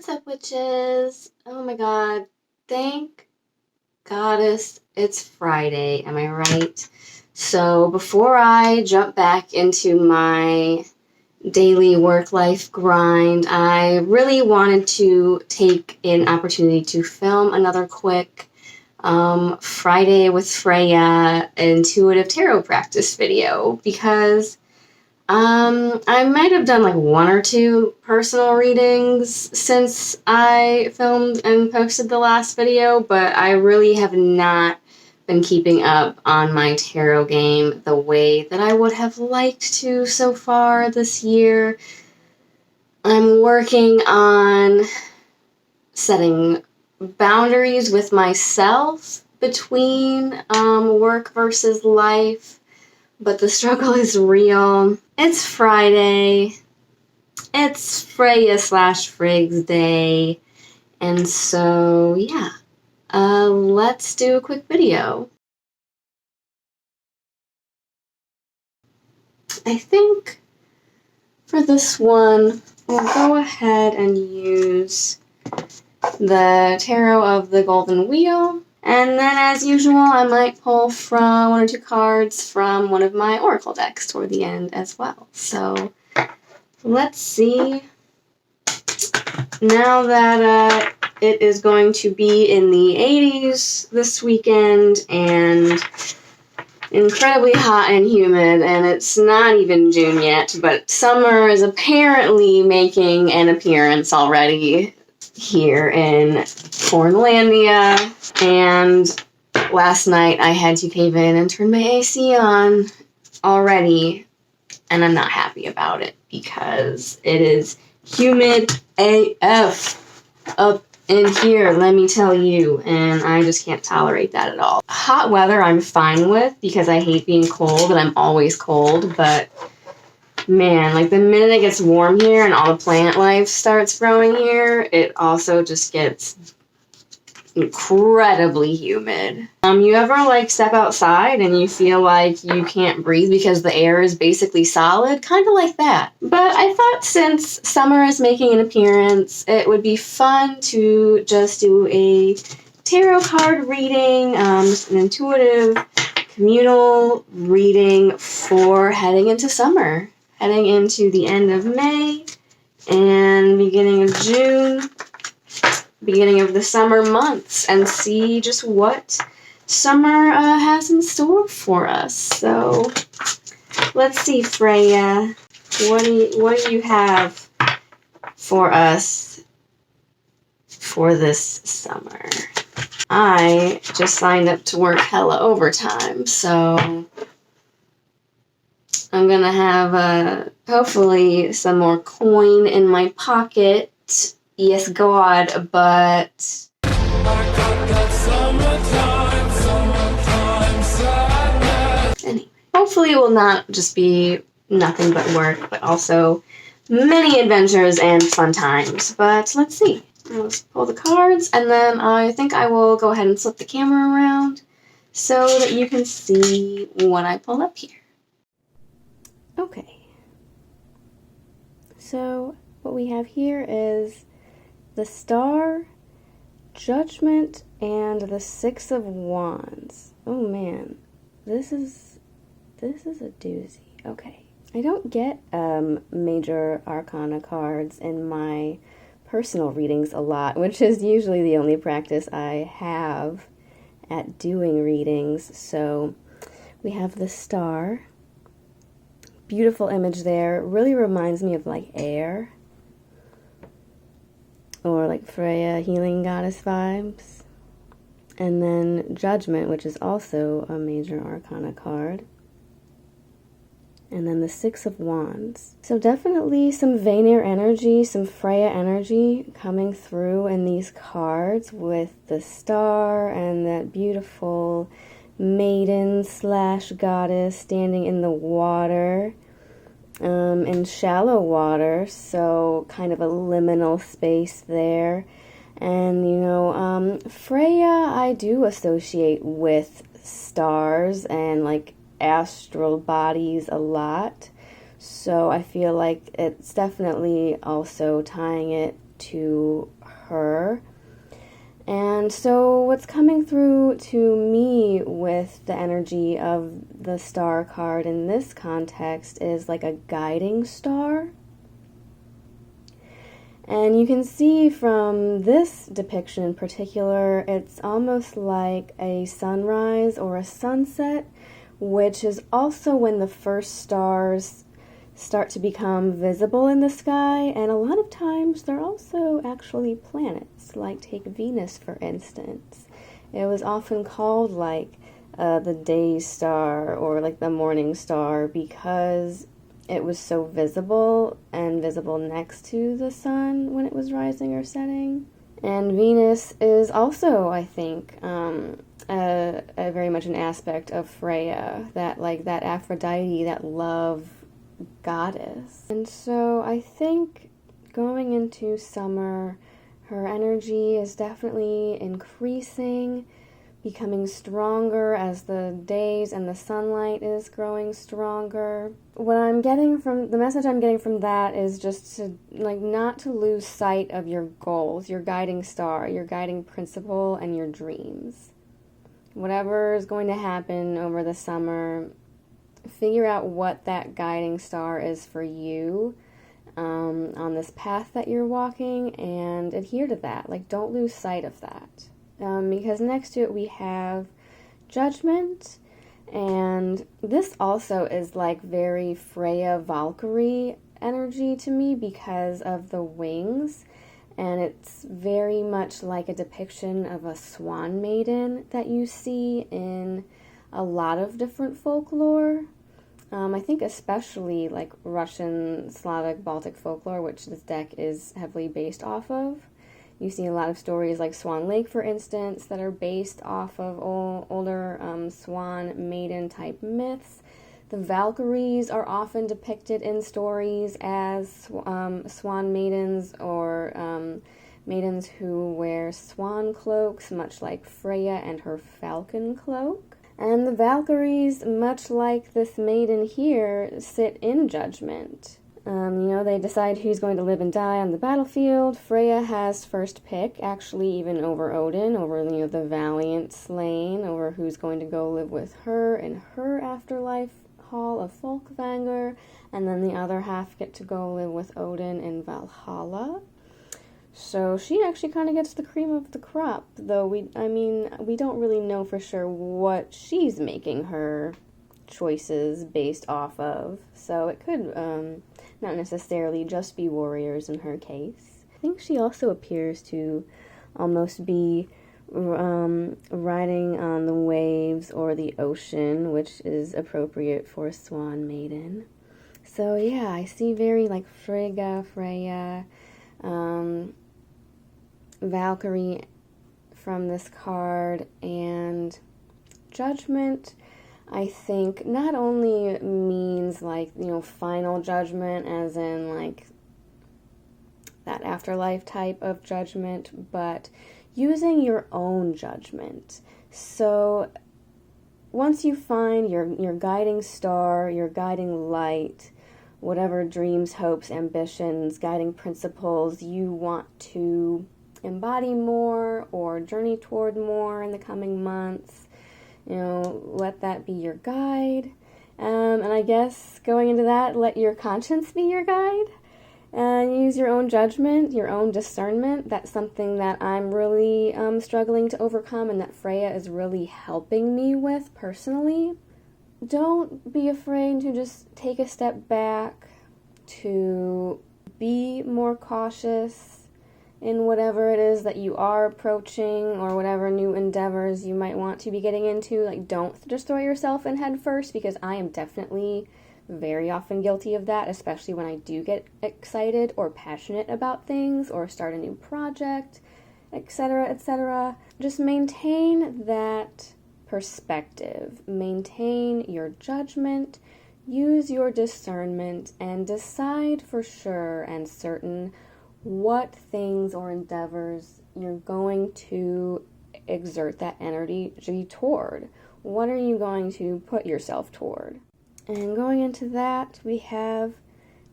What's up, witches? Oh my god. Thank Goddess it's Friday, am I right? So before I jump back into my daily work-life grind, I really wanted to take an opportunity to film another quick Friday with Freya intuitive tarot practice video because I might have done like one or two personal readings since I filmed and posted the last video, but I really have not been keeping up on my tarot game the way that I would have liked to so far this year. I'm working on setting boundaries with myself between work versus life. But the struggle is real. It's Friday. It's Freya / Friggs Day. And so, yeah. Let's do a quick video. I think for this one, we'll go ahead and use the Tarot of the Golden Wheel. And then, as usual, I might pull from one or two cards from one of my Oracle decks toward the end as well. So, let's see. Now that it is going to be in the 80s this weekend and incredibly hot and humid, and it's not even June yet, but summer is apparently making an appearance already here in Cornlandia. And last night I had to cave in and turn my AC on already, and I'm not happy about it because it is humid AF up in here, let me tell you, and I just can't tolerate that at all. Hot weather I'm fine with because I hate being cold and I'm always cold, but man, like the minute it gets warm here and all the plant life starts growing here, it also just gets incredibly humid. You ever like step outside and you feel like you can't breathe because the air is basically solid? Kind of like that. But I thought since summer is making an appearance, it would be fun to just do a tarot card reading, an intuitive communal reading for heading into summer, heading into the end of May and beginning of June, beginning of the summer months, and see just what summer has in store for us. So let's see, Freya, what do you have for us for this summer? I just signed up to work hella overtime, so I'm gonna have hopefully some more coin in my pocket. Yes, God, but anyway, hopefully it will not just be nothing but work, but also many adventures and fun times. But let's see. Let's pull the cards, and then I think I will go ahead and flip the camera around so that you can see what I pull up here. Okay. So what we have here is the Star, Judgment, and the Six of Wands. Oh man, this is a doozy. Okay. I don't get major arcana cards in my personal readings a lot, which is usually the only practice I have at doing readings. So we have the Star. Beautiful image there. Really reminds me of like air, or like Freya, healing goddess vibes. And then Judgment, which is also a major arcana card. And then the Six of Wands. So definitely some Vanir energy, some Freya energy coming through in these cards with the Star and that beautiful maiden / goddess standing in the water. In shallow water, so kind of a liminal space there. And you know, Freya I do associate with stars and like astral bodies a lot, so I feel like it's definitely also tying it to her. And so what's coming through to me with the energy of the star card in this context is like a guiding star. And you can see from this depiction in particular, it's almost like a sunrise or a sunset, which is also when the first stars start to become visible in the sky, and a lot of times they're also actually planets, like take Venus for instance. It was often called like the day star or like the morning star because it was so visible and visible next to the sun when it was rising or setting. And Venus is also, I think, a very much an aspect of Freya, that like that Aphrodite, that love goddess. And so I think going into summer, her energy is definitely increasing, becoming stronger as the days and the sunlight is growing stronger. What I'm getting from the message I'm getting from that is just to like not to lose sight of your goals, your guiding star, your guiding principle, and your dreams. Whatever is going to happen over the summer, figure out what that guiding star is for you on this path that you're walking and adhere to that. Like, don't lose sight of that. Because next to it we have Judgment, and this also is like very Freya Valkyrie energy to me because of the wings, and it's very much like a depiction of a swan maiden that you see in a lot of different folklore. I think especially like Russian, Slavic, Baltic folklore, which this deck is heavily based off of. You see a lot of stories like Swan Lake, for instance, that are based off of older swan maiden type myths. The Valkyries are often depicted in stories as swan maidens or maidens who wear swan cloaks, much like Freya and her falcon cloak. And the Valkyries, much like this maiden here, sit in judgment. They decide who's going to live and die on the battlefield. Freya has first pick, actually even over Odin, over the valiant slain, over who's going to go live with her in her afterlife hall of Folkvanger, and then the other half get to go live with Odin in Valhalla. So she actually kind of gets the cream of the crop, though we don't really know for sure what she's making her choices based off of. So it could not necessarily just be warriors in her case. I think she also appears to almost be riding on the waves or the ocean, which is appropriate for a swan maiden. So yeah, I see very like Frigga, Freya, Valkyrie from this card, and Judgment I think not only means like, final judgment as in like that afterlife type of judgment, but using your own judgment. So once you find your guiding star, your guiding light, whatever dreams, hopes, ambitions, guiding principles you want to embody more or journey toward more in the coming months, let that be your guide. And I guess going into that, let your conscience be your guide. And use your own judgment, your own discernment. That's something that I'm really struggling to overcome and that Freya is really helping me with personally. Don't be afraid to just take a step back, to be more cautious in whatever it is that you are approaching or whatever new endeavors you might want to be getting into. Like, don't just throw yourself in head first, because I am definitely very often guilty of that, especially when I do get excited or passionate about things or start a new project, etc., etc. Just maintain that perspective. Maintain your judgment. Use your discernment and decide for sure and certain what things or endeavors you're going to exert that energy toward. What are you going to put yourself toward? And going into that, we have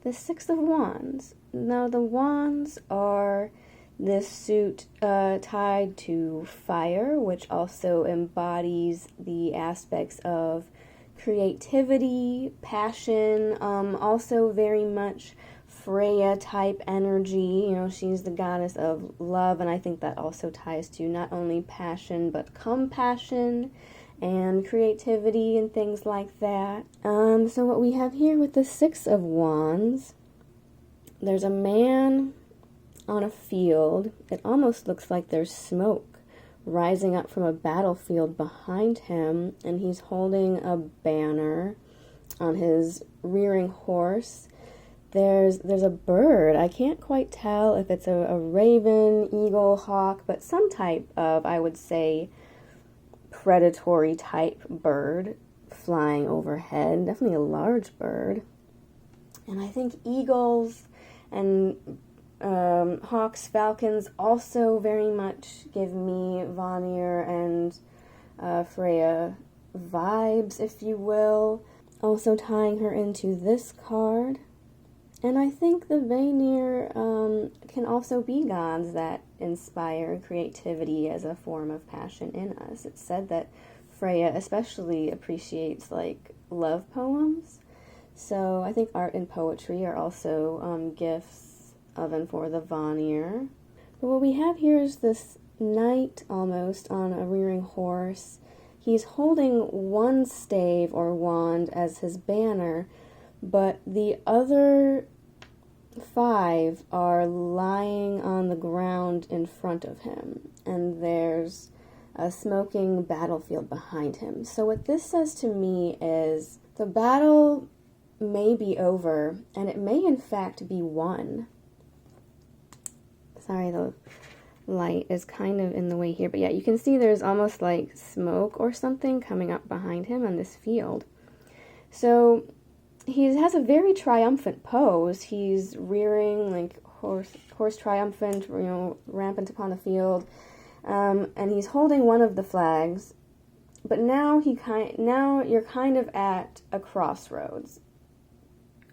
the Six of Wands, Now the wands are this suit tied to fire, which also embodies the aspects of creativity, passion, also very much Freya type energy. You know, she's the goddess of love, and I think that also ties to not only passion but compassion and creativity and things like that. So what we have here with the Six of Wands, there's a man on a field. It almost looks like there's smoke rising up from a battlefield behind him, and he's holding a banner on his rearing horse. There's a bird. I can't quite tell if it's a raven, eagle, hawk, but some type of, I would say, predatory type bird flying overhead. Definitely a large bird. And I think eagles and hawks, falcons also very much give me Vanir and Freya vibes, if you will. Also tying her into this card. And I think the Vanir can also be gods that inspire creativity as a form of passion in us. It's said that Freya especially appreciates like love poems. So I think art and poetry are also gifts of and for the Vanir. But what we have here is this knight almost on a rearing horse. He's holding one stave or wand as his banner, but the other 5 are lying on the ground in front of him, and there's a smoking battlefield behind him. So what this says to me is the battle may be over, and it may in fact be won. Sorry, the light is kind of in the way here, but yeah, you can see there's almost like smoke or something coming up behind him on this field. So he has a very triumphant pose. He's rearing like horse triumphant, you know, rampant upon the field, and he's holding one of the flags. But now you're kind of at a crossroads,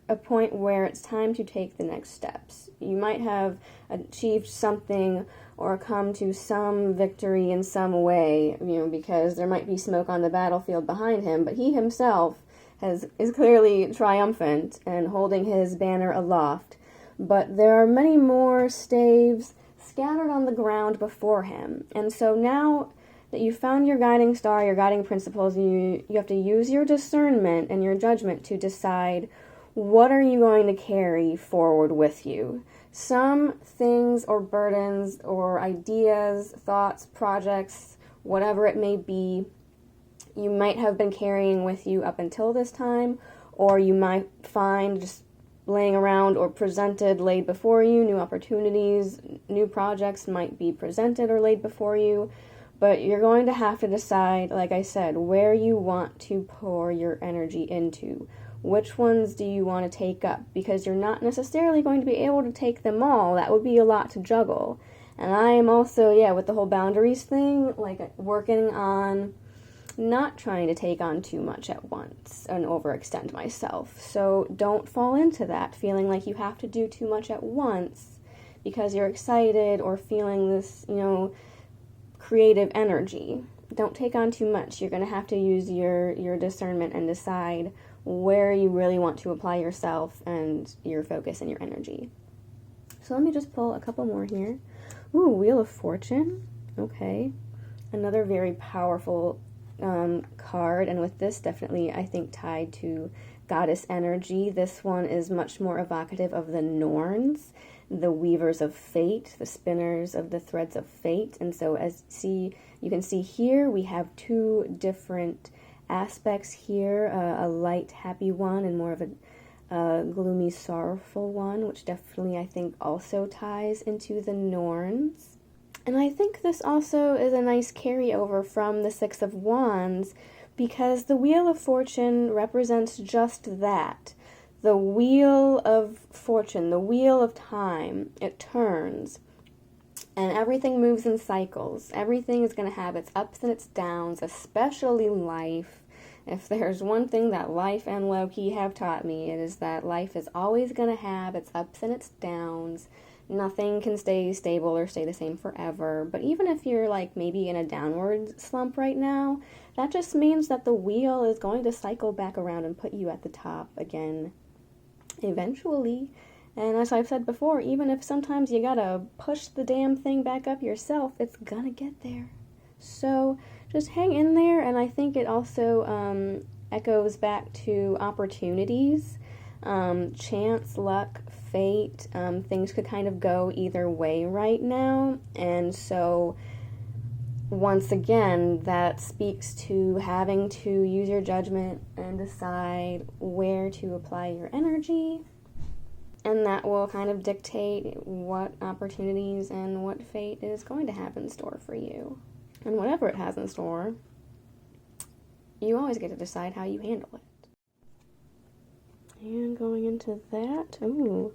a point where it's time to take the next steps. You might have achieved something or come to some victory in some way, you know, because there might be smoke on the battlefield behind him, but he himself is clearly triumphant and holding his banner aloft. But there are many more staves scattered on the ground before him. And so now that you've found your guiding star, your guiding principles, you have to use your discernment and your judgment to decide what are you going to carry forward with you. Some things or burdens or ideas, thoughts, projects, whatever it may be, you might have been carrying with you up until this time, or you might find just laying around or presented, laid before you. New opportunities, new projects might be presented or laid before you, but you're going to have to decide, like I said, where you want to pour your energy into. Which ones do you want to take up? Because you're not necessarily going to be able to take them all. That would be a lot to juggle. And I am also, with the whole boundaries thing, like working on not trying to take on too much at once and overextend myself. So don't fall into that, feeling like you have to do too much at once because you're excited or feeling this, creative energy. Don't take on too much. You're going to have to use your discernment and decide where you really want to apply yourself and your focus and your energy. So let me just pull a couple more here. Ooh, Wheel of Fortune. Okay. Another very powerful card, and with this definitely I think tied to goddess energy. This one is much more evocative of the Norns, the weavers of fate, the spinners of the threads of fate. And so you can see here we have 2 different aspects here, a light happy one and more of a gloomy sorrowful one, which definitely I think also ties into the Norns. And I think this also is a nice carryover from the Six of Wands, because the Wheel of Fortune represents just that. The Wheel of Fortune, the Wheel of Time, it turns. And everything moves in cycles. Everything is going to have its ups and its downs, especially life. If there's one thing that life and Loki have taught me, it is that life is always going to have its ups and its downs. Nothing can stay stable or stay the same forever. But even if you're like maybe in a downward slump right now, that just means that the wheel is going to cycle back around and put you at the top again eventually. And as I've said before, even if sometimes you gotta push the damn thing back up yourself, it's gonna get there. So just hang in there, and I think it also echoes back to opportunities, chance, luck, fate. Things could kind of go either way right now, and so once again, that speaks to having to use your judgment and decide where to apply your energy, and that will kind of dictate what opportunities and what fate is going to have in store for you. And whatever it has in store, you always get to decide how you handle it. And going into that, ooh,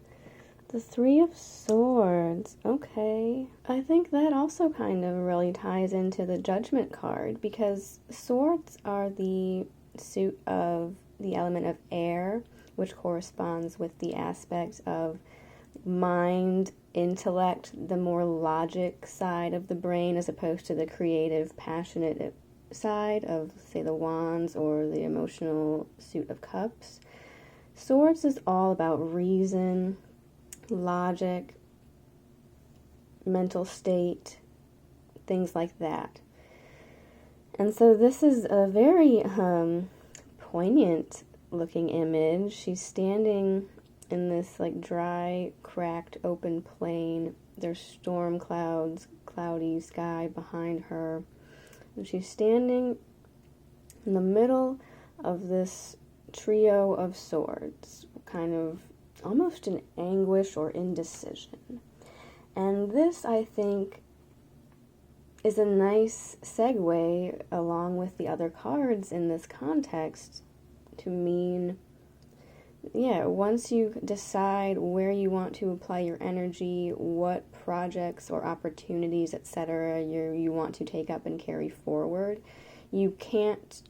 the Three of Swords. Okay. I think that also kind of really ties into the Judgment card, because swords are the suit of the element of air, which corresponds with the aspect of mind, intellect, the more logic side of the brain, as opposed to the creative, passionate side of, say, the wands or the emotional suit of cups. Swords is all about reason, logic, mental state, things like that. And so this is a very poignant looking image. She's standing in this like dry, cracked, open plain. There's storm clouds, cloudy sky behind her. And she's standing in the middle of this trio of swords, kind of almost in anguish or indecision. And this, I think, is a nice segue along with the other cards in this context to mean, yeah, once you decide where you want to apply your energy, what projects or opportunities, etc., you want to take up and carry forward, you can't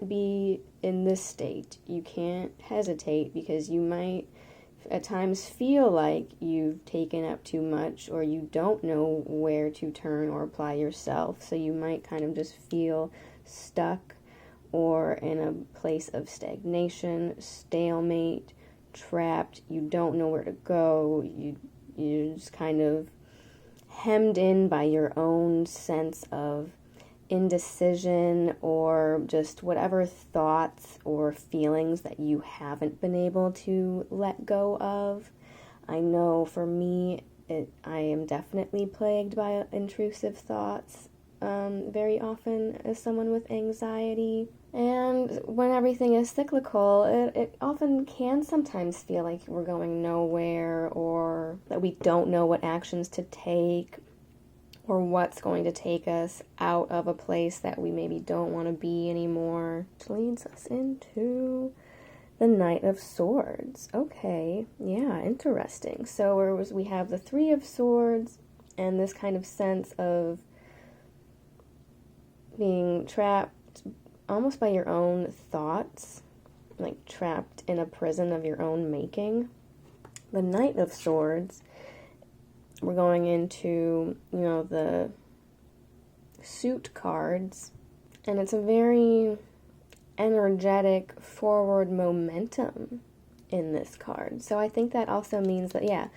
be in this state. You can't hesitate, because you might at times feel like you've taken up too much, or you don't know where to turn or apply yourself. So you might kind of just feel stuck or in a place of stagnation, stalemate, trapped. You don't know where to go. You're just kind of hemmed in by your own sense of indecision, or just whatever thoughts or feelings that you haven't been able to let go of. I know for me, I am definitely plagued by intrusive thoughts very often as someone with anxiety. And when everything is cyclical, it often can sometimes feel like we're going nowhere, or that we don't know what actions to take, or what's going to take us out of a place that we maybe don't want to be anymore. Which leads us into the Knight of Swords. Okay, yeah, interesting. So we have the Three of Swords, and this kind of sense of being trapped almost by your own thoughts, like trapped in a prison of your own making. The Knight of Swords, we're going into, the suit cards, and it's a very energetic forward momentum in this card. So I think that also means that, yeah,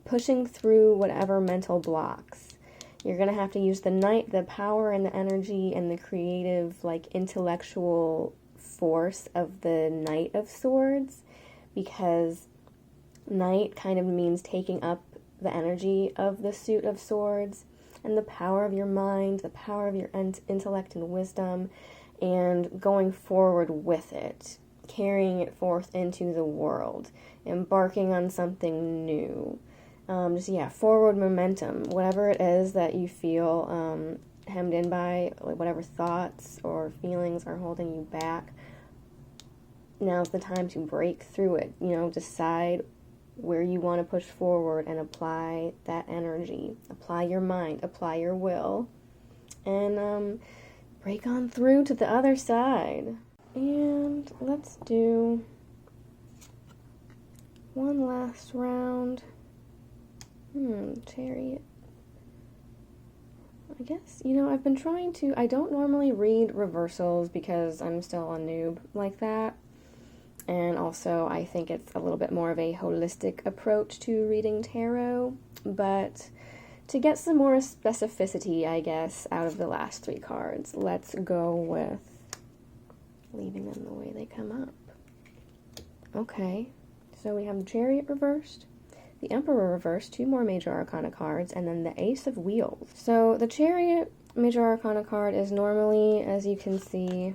pushing through whatever mental blocks. You're going to have to use the Knight, the power and the energy and the creative, like, intellectual force of the Knight of Swords, because Knight kind of means taking up the energy of the suit of swords, and the power of your mind, the power of your intellect and wisdom, and going forward with it, carrying it forth into the world, embarking on something new. Forward momentum, whatever it is that you feel hemmed in by, like whatever thoughts or feelings are holding you back, now's the time to break through it. Decide where you want to push forward and apply that energy. Apply your mind, apply your will, and break on through to the other side. And let's do one last round. Chariot. I guess, I've been trying to, I don't normally read reversals because I'm still a noob like that. And also, I think it's a little bit more of a holistic approach to reading tarot. But to get some more specificity, I guess, out of the last 3 cards, let's go with leaving them the way they come up. Okay, so we have the Chariot reversed, the Emperor reversed, 2 more Major Arcana cards, and then the Ace of Wheels. So the Chariot Major Arcana card is normally, as you can see,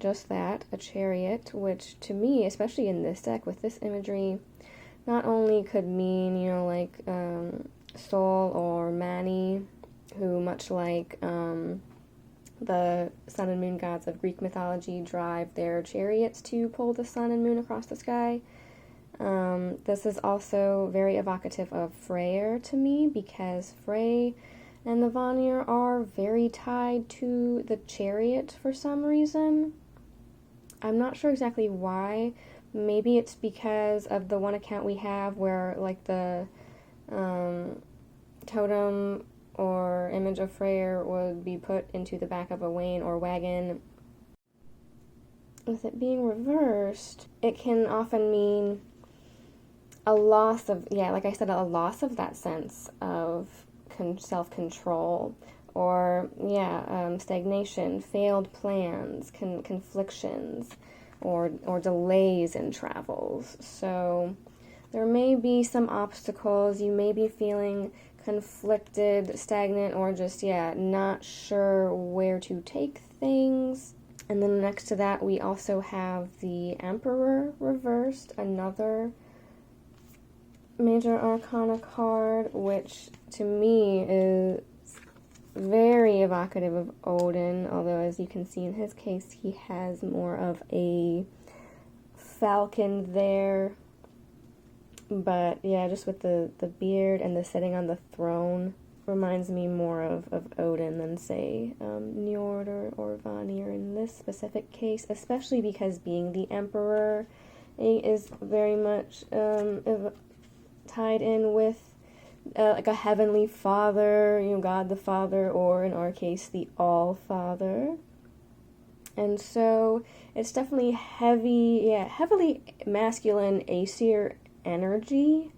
just that, a chariot, which to me, especially in this deck with this imagery, not only could mean, like Sol or Mani, who much like the sun and moon gods of Greek mythology drive their chariots to pull the sun and moon across the sky. This is also very evocative of Freya to me, because Frey and the Vanir are very tied to the chariot for some reason. I'm not sure exactly why. Maybe it's because of the one account we have where, like, the totem or image of Freyr would be put into the back of a wain or wagon. With it being reversed, it can often mean a loss of, like I said, a loss of that sense of self-control, or stagnation, failed plans, conflictions, or delays in travels. So there may be some obstacles. You may be feeling conflicted, stagnant, or just not sure where to take things. And then next to that, we also have the Emperor reversed, another Major Arcana card, which to me is very evocative of Odin, although as you can see in his case, he has more of a falcon there. But just with the beard and the sitting on the throne, reminds me more of Odin than, say, Njord or Vanir in this specific case, especially because being the Emperor is very much tied in with like a heavenly father, God the Father, or in our case, the All-Father. And so it's definitely heavily masculine Aesir energy,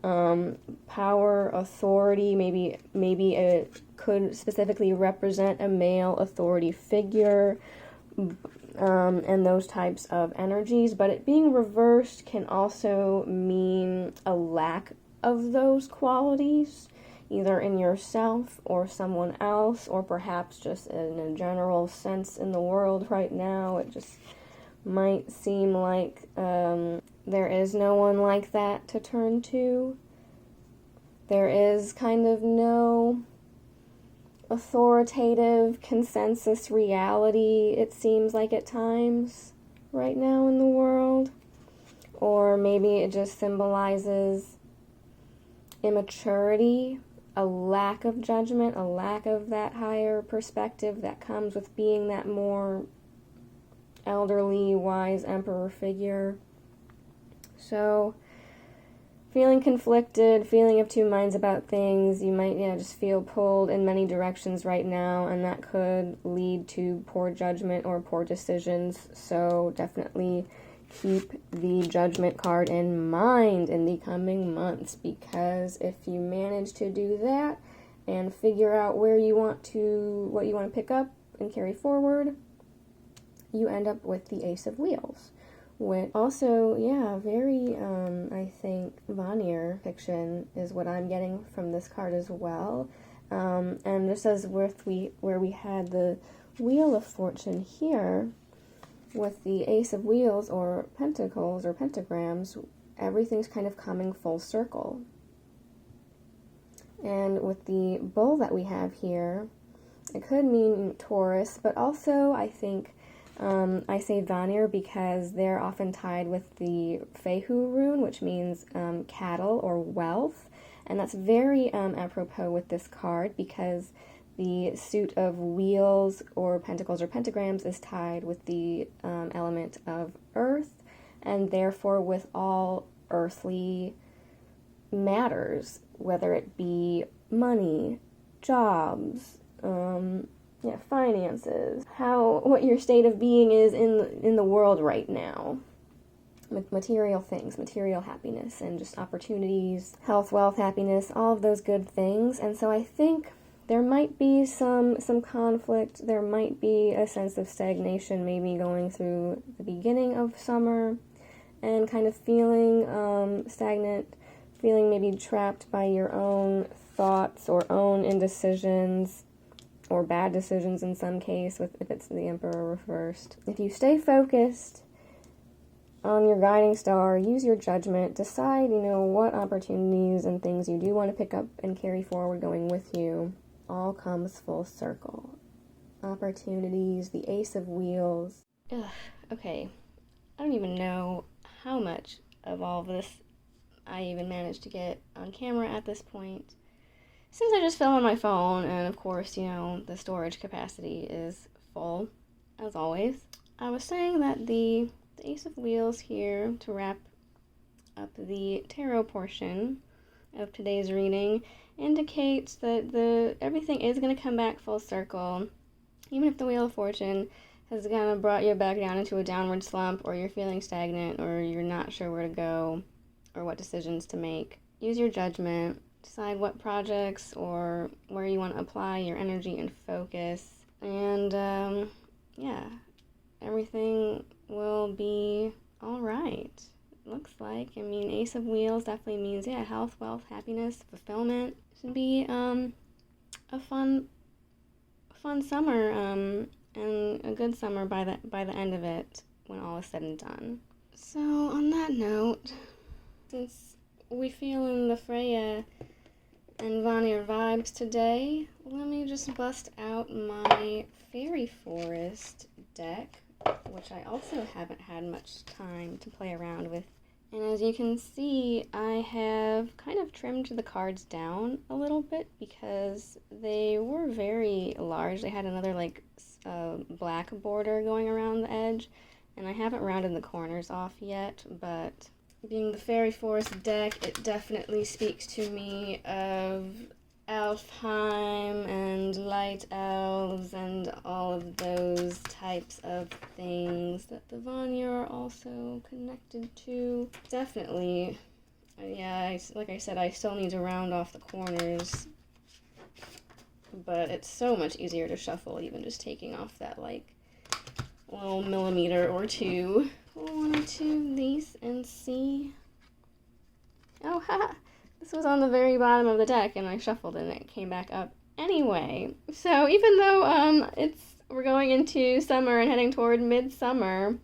power, authority. Maybe it could specifically represent a male authority figure, and those types of energies. But it being reversed can also mean a lack of those qualities, either in yourself or someone else, or perhaps just in a general sense in the world right now. It just might seem like there is no one like that to turn to. There is kind of no authoritative consensus reality, it seems like at times right now in the world. Or maybe it just symbolizes immaturity, a lack of judgment, a lack of that higher perspective that comes with being that more elderly, wise emperor figure. So, feeling conflicted, feeling of two minds about things, you might just feel pulled in many directions right now, and that could lead to poor judgment or poor decisions. So definitely keep the judgment card in mind in the coming months, because if you manage to do that and figure out what you want to pick up and carry forward, you end up with the Ace of Wheels, which also, very, I think, Vanir fiction is what I'm getting from this card as well. And just as where we had the Wheel of Fortune here, with the Ace of Wheels or Pentacles or Pentagrams, everything's kind of coming full circle. And with the Bull that we have here, it could mean Taurus, but also I think I say Vanir because they're often tied with the Fehu rune, which means cattle or wealth, and that's very apropos with this card, because The suit of wheels or pentacles or pentagrams is tied with the element of earth, and therefore with all earthly matters, whether it be money, jobs, finances, what your state of being is in the world right now. Material things, material happiness, and just opportunities, health, wealth, happiness, all of those good things. And so I think there might be some conflict, there might be a sense of stagnation maybe going through the beginning of summer, and kind of feeling stagnant, feeling maybe trapped by your own thoughts or own indecisions, or bad decisions in some case, if it's the Emperor reversed. If you stay focused on your guiding star, use your judgment, decide, what opportunities and things you do want to pick up and carry forward going with you, all comes full circle. Opportunities, the Ace of Wheels. Okay. I don't even know how much of all of this I even managed to get on camera at this point, since I just film on my phone, and of course, the storage capacity is full, as always. I was saying that the Ace of Wheels here, to wrap up the tarot portion of today's reading, indicates that everything is going to come back full circle, even if the Wheel of Fortune has kind of brought you back down into a downward slump, or you're feeling stagnant, or you're not sure where to go, or what decisions to make. Use your judgment, decide what projects or where you want to apply your energy and focus, and everything will be all right. Looks like. Ace of Wheels definitely means, health, wealth, happiness, fulfillment. Should be a fun summer, and a good summer by the end of it, when all is said and done. So on that note, since we feel in the Freya and Vanir vibes today, let me just bust out my Fairy Forest deck, which I also haven't had much time to play around with. And as you can see, I have kind of trimmed the cards down a little bit because they were very large. They had another black border going around the edge, and I haven't rounded the corners off yet, but being the Fairy Forest deck, it definitely speaks to me of Alfheim and light elves and all of those types of things that the Vanir are also connected to. Definitely, like I said, I still need to round off the corners, but it's so much easier to shuffle even just taking off that little millimeter or two. Pull one or two of these and see. Oh, haha! This was on the very bottom of the deck, and I shuffled and it came back up anyway. So even though we're going into summer and heading toward midsummer,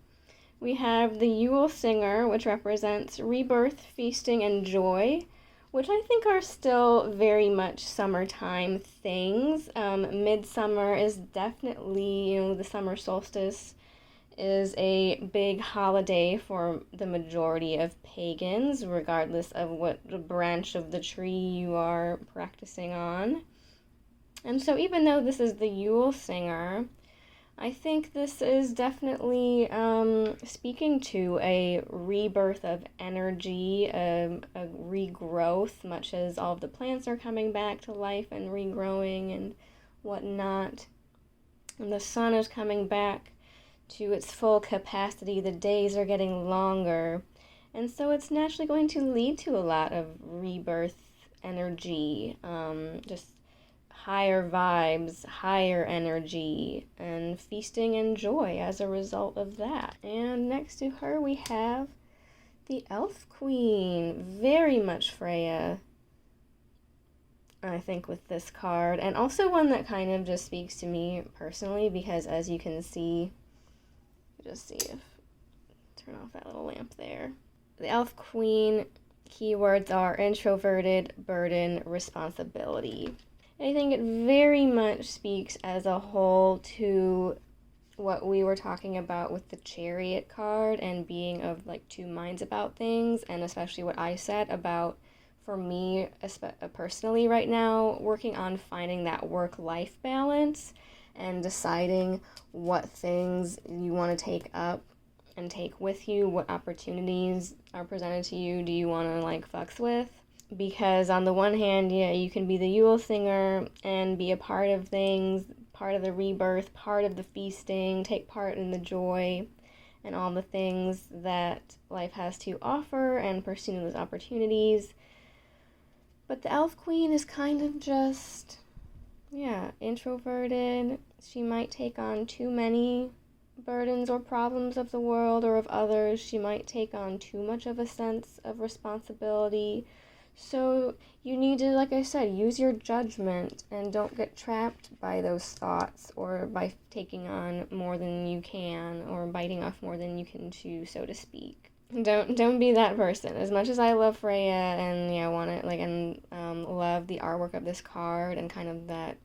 we have the Yule Singer, which represents rebirth, feasting, and joy, which I think are still very much summertime things. Midsummer is definitely, the summer solstice is a big holiday for the majority of pagans, regardless of what branch of the tree you are practicing on. And so even though this is the Yule Singer, I think this is definitely speaking to a rebirth of energy, a regrowth, much as all of the plants are coming back to life and regrowing and whatnot. And the sun is coming back to its full capacity. The days are getting longer, and so it's naturally going to lead to a lot of rebirth energy, just higher vibes, higher energy, and feasting and joy as a result of that. And next to her we have the Elf Queen, very much Freya, I think, with this card, and also one that kind of just speaks to me personally, because as you can see, just see if, turn off that little lamp there. The Elf Queen keywords are introverted, burden, responsibility. I think it very much speaks as a whole to what we were talking about with the Chariot card and being of two minds about things, and especially what I said about for me, personally right now, working on finding that work-life balance and deciding what things you want to take up and take with you, what opportunities are presented to you do you want to like fucks with. Because on the one hand, yeah, you can be the Yule singer and be a part of things, part of the rebirth, part of the feasting, take part in the joy and all the things that life has to offer and pursue those opportunities. But the Elf Queen is kind of just, yeah, introverted. She might take on too many burdens or problems of the world or of others. She might take on too much of a sense of responsibility. So you need to, like I said, use your judgment and don't get trapped by those thoughts or by taking on more than you can or biting off more than you can chew, so to speak. Don't be that person. As much as I love Freya and yeah, want it like and love the artwork of this card and kind of that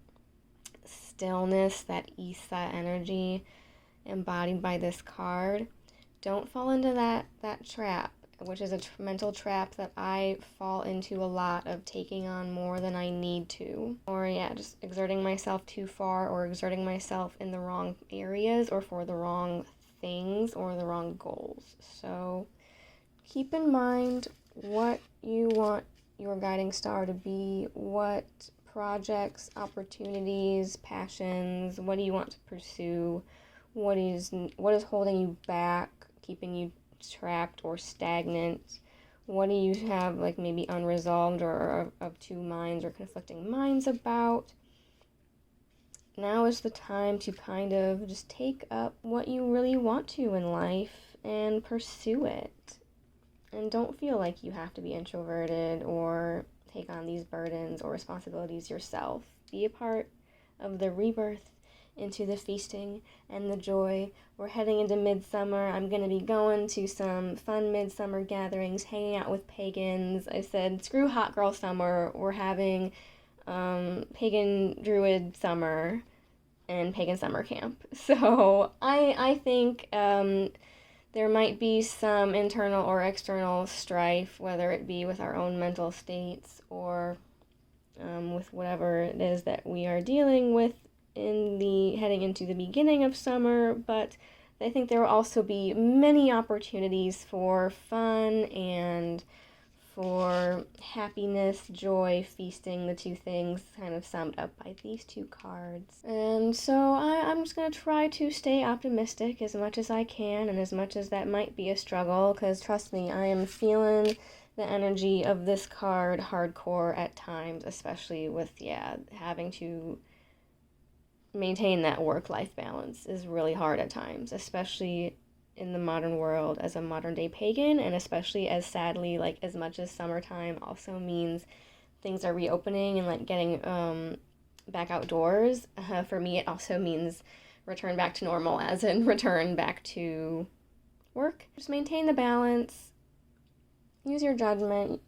stillness, that Isa energy embodied by this card, don't fall into that trap, which is a mental trap that I fall into a lot, of taking on more than I need to, or yeah, just exerting myself too far or exerting myself in the wrong areas or for the wrong things or the wrong goals. So keep in mind what you want your guiding star to be, what projects, opportunities, passions, what do you want to pursue, what is holding you back, keeping you trapped or stagnant, what do you have like maybe unresolved or of two minds or conflicting minds about. Now is the time to kind of just take up what you really want to in life and pursue it. And don't feel like you have to be introverted or take on these burdens or responsibilities yourself. Be a part of the rebirth into the feasting and the joy. We're heading into midsummer. I'm going to be going to some fun midsummer gatherings, hanging out with pagans. I said, screw hot girl summer. We're having pagan druid summer and pagan summer camp. So I think there might be some internal or external strife, whether it be with our own mental states or with whatever it is that we are dealing with in the heading into the beginning of summer, but I think there will also be many opportunities for fun and for happiness, joy, feasting, the two things kind of summed up by these two cards. And so I'm just going to try to stay optimistic as much as I can, and as much as that might be a struggle, because trust me, I am feeling the energy of this card hardcore at times, especially with, yeah, having to maintain that work-life balance is really hard at times, especially in the modern world as a modern day pagan, and especially as sadly, like, as much as summertime also means things are reopening and like getting back outdoors, for me it also means return back to normal, as in return back to work. Just maintain the balance, use your judgment,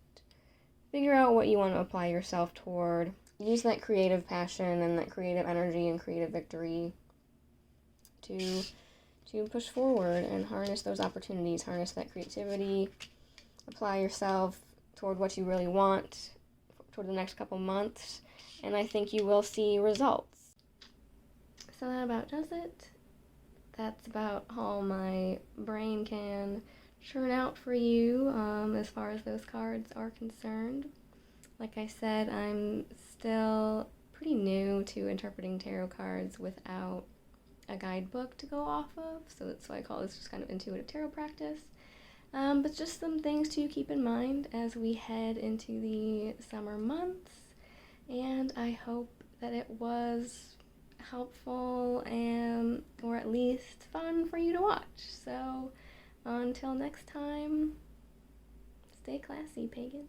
figure out what you want to apply yourself toward, use that creative passion and that creative energy and creative victory to push forward and harness those opportunities, harness that creativity, apply yourself toward what you really want toward the next couple months, and I think you will see results. So that about does it. That's about all my brain can churn out for you as far as those cards are concerned. Like I said, I'm still pretty new to interpreting tarot cards without a guidebook to go off of, so that's why I call this just kind of intuitive tarot practice. But just some things to keep in mind as we head into the summer months, and I hope that it was helpful and or at least fun for you to watch. So until next time, stay classy, pagan.